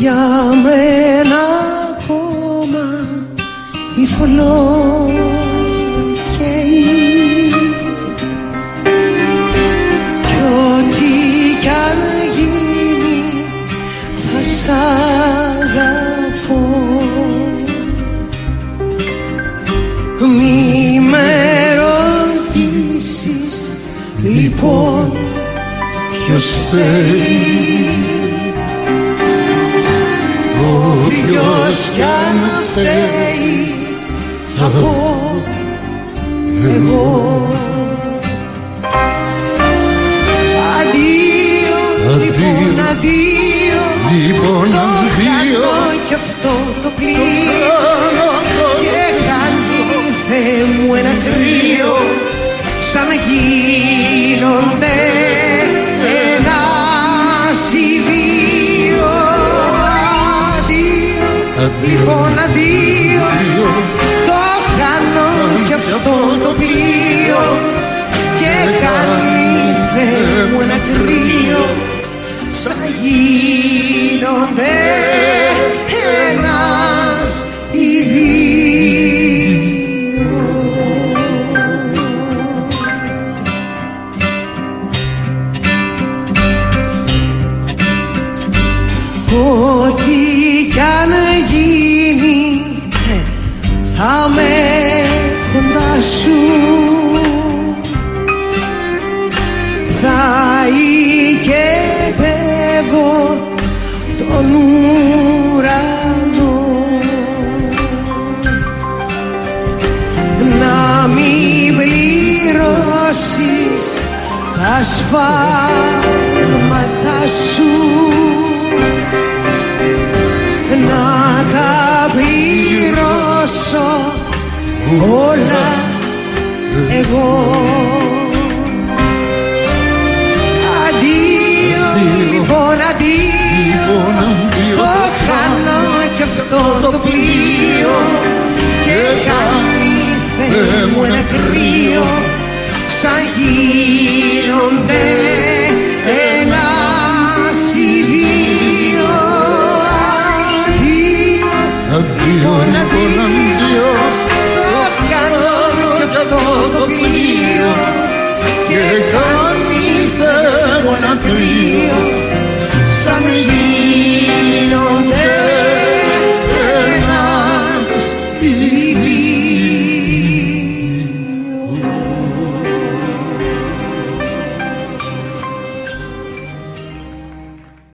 Για μένα ακόμα η φλόγα καίει κι ό,τι κι αν γίνει θα σ' αγαπώ. Μη με ρωτήσεις λοιπόν ποιος φταίει. Ποιος κι αν φταίει θα πω εγώ. Αντίο, λοιπόν αντίο, το χάνω κι αυτό το πλοίο και κάνει Θεέ μου ένα κρύο σαν να γίνονται ένας ή δύο. Λοιπόν αντίο, το χάνω κι αυτό το πλοίο και κάνει Θεέ μου ένα κρύο σαν να γίνονται ένας ή δύο. Ό,τι κι αν γίνει θα με κοντά σου, θα οικετεύω τον ουρανό. Να μην πληρώσεις τα σφάλματα σου, να τα πληρώσω όλα εγώ. Αντίο, λοιπόν αντίο, το χάνω κι αυτό το πλοίο και κάνει Θεέ μου ένα κρύο σαν γίνονται ένας ή δύο. Αντίο, αντίο, το χάνω κι αυτό το πλοίο και κάνει Θεέ μου ένα κρύο